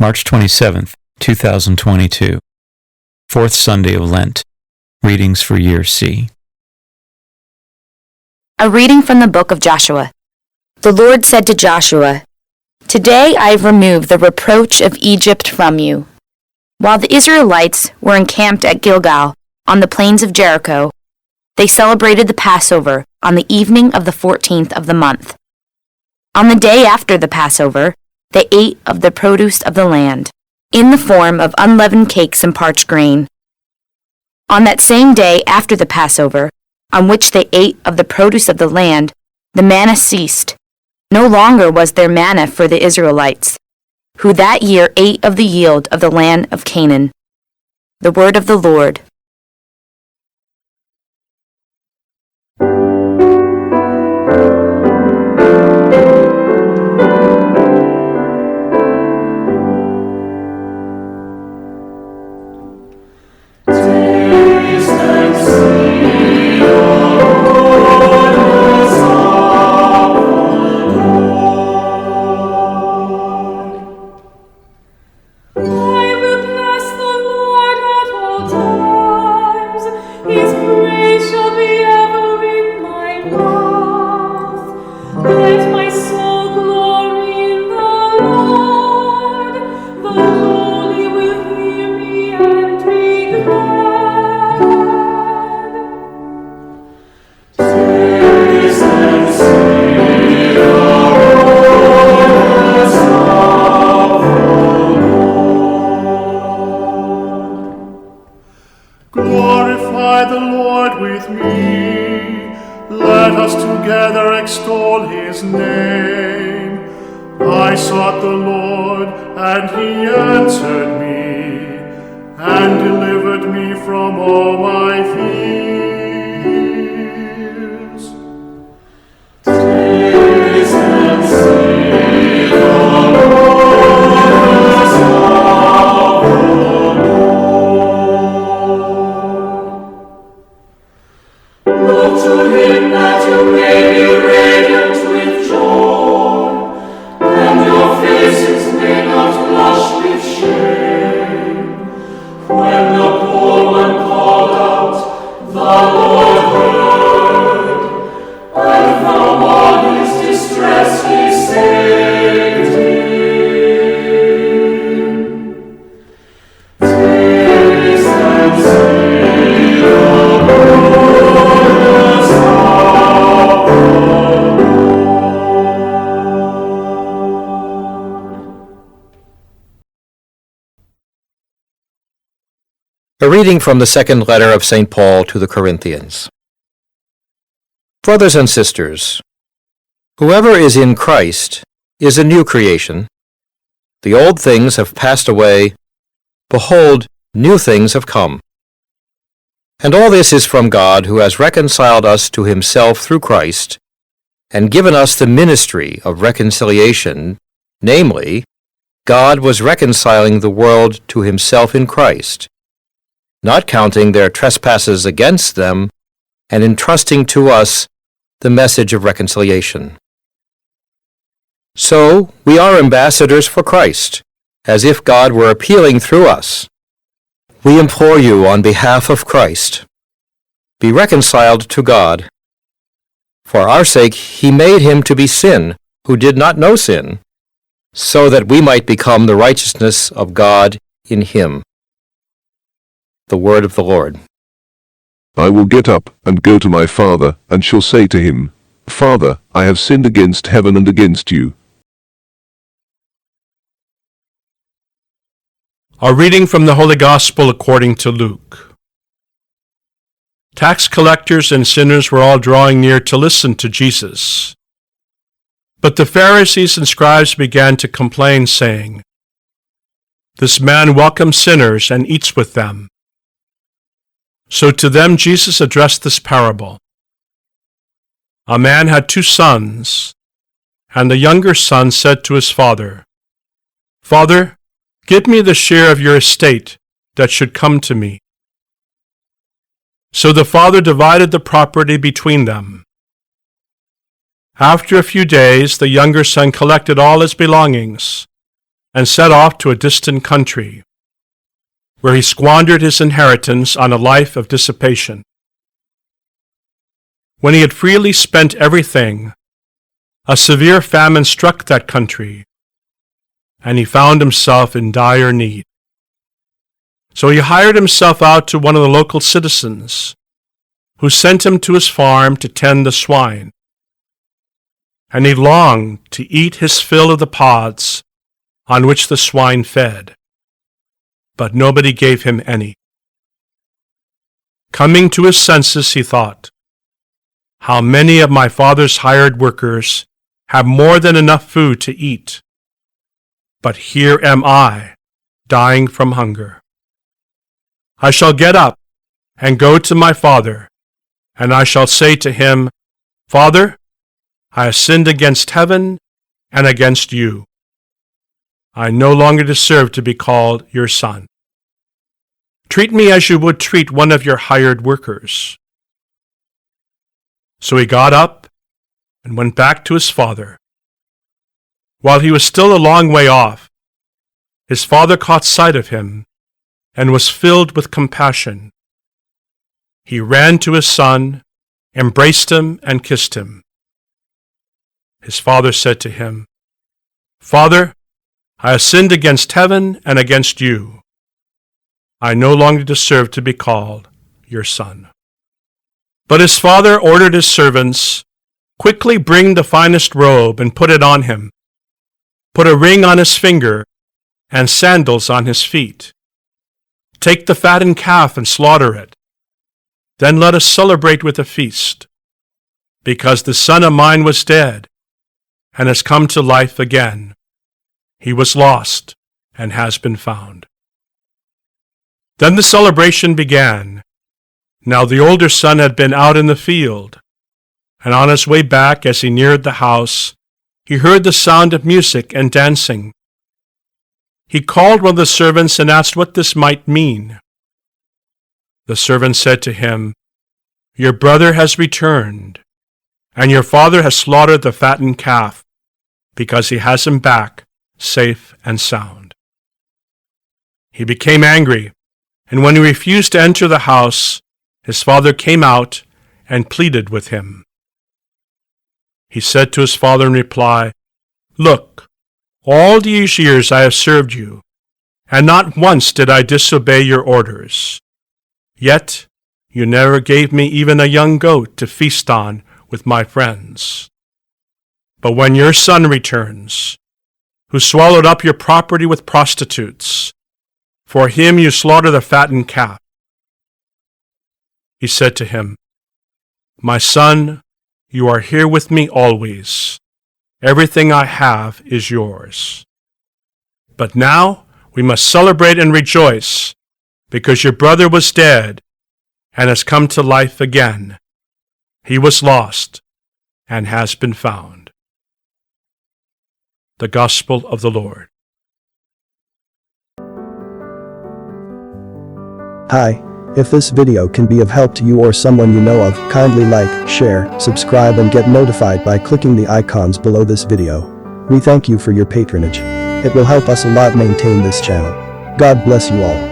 March 27th, 2022. Fourth Sunday of Lent. Readings for Year C. A reading from the book of Joshua. The Lord said to Joshua, "Today I have removed the reproach of Egypt from you." While the Israelites were encamped at Gilgal on the plains of Jericho, they celebrated the Passover on the evening of the 14th of the month. On the day after the Passover, they ate of the produce of the land, in the form of unleavened cakes and parched grain. On that same day after the Passover, on which they ate of the produce of the land, the manna ceased. No longer was there manna for the Israelites, who that year ate of the yield of the land of Canaan. The word of the Lord. Glorify the Lord with me. Let us together extol his name. I sought the Lord, and he answered me, and delivered me from all my fears. Taste and see the Lord is of the Look to him that you may be radiant with joy, and your faces may not blush with shame. When the poor one called out, the Lord heard, and from all his distress he saved him. Taste and see the A reading from the second letter of St. Paul to the Corinthians. Brothers and sisters, whoever is in Christ is a new creation. The old things have passed away. Behold, new things have come. And all this is from God, who has reconciled us to himself through Christ, and given us the ministry of reconciliation, namely, God was reconciling the world to himself in Christ, not counting their trespasses against them, and entrusting to us the message of reconciliation. So, we are ambassadors for Christ, as if God were appealing through us. We implore you on behalf of Christ, be reconciled to God. For our sake he made him to be sin, who did not know sin, so that we might become the righteousness of God in him. The word of the Lord. I will get up and go to my father, and shall say to him, Father, I have sinned against heaven and against you. A reading from the Holy Gospel according to Luke. Tax collectors and sinners were all drawing near to listen to Jesus. But the Pharisees and scribes began to complain, saying, "This man welcomes sinners and eats with them." So to them Jesus addressed this parable. A man had 2 sons, and the younger son said to his father, "Father, give me the share of your estate that should come to me." So the father divided the property between them. After a few days, the younger son collected all his belongings and set off to a distant country, where he squandered his inheritance on a life of dissipation. When he had freely spent everything, a severe famine struck that country, and he found himself in dire need. So he hired himself out to one of the local citizens, who sent him to his farm to tend the swine. And he longed to eat his fill of the pods on which the swine fed, but nobody gave him any. Coming to his senses, he thought, "How many of my father's hired workers have more than enough food to eat, but here am I, dying from hunger. I shall get up and go to my father, and I shall say to him, 'Father, I have sinned against heaven and against you. I no longer deserve to be called your son. Treat me as you would treat one of your hired workers.' So he got up and went back to his father. While he was still a long way off, his father caught sight of him and was filled with compassion. He ran to his son, embraced him, and kissed him. His father said to him, 'Father, I have sinned against heaven and against you. I no longer deserve to be called your son.' But his father ordered his servants, 'Quickly bring the finest robe and put it on him. Put a ring on his finger and sandals on his feet. Take the fattened calf and slaughter it. Then let us celebrate with a feast, because the son of mine was dead and has come to life again. He was lost and has been found.' Then the celebration began. Now the older son had been out in the field, and on his way back, as he neared the house, he heard the sound of music and dancing. He called one of the servants and asked what this might mean. The servant said to him, 'Your brother has returned, and your father has slaughtered the fattened calf, because he has him back safe and sound.' He became angry, and when he refused to enter the house, his father came out and pleaded with him. He said to his father in reply, 'Look, all these years I have served you, and not once did I disobey your orders. Yet you never gave me even a young goat to feast on with my friends. But when your son returns, who swallowed up your property with prostitutes, for him you slaughter the fattened calf.' He said to him, 'My son, you are here with me always. Everything I have is yours. But now we must celebrate and rejoice, because your brother was dead and has come to life again. He was lost and has been found.'" The Gospel of the Lord. Hi, if this video can be of help to you or someone you know of, kindly like, share, subscribe and get notified by clicking the icons below this video. We thank you for your patronage. It will help us a lot maintain this channel. God bless you all.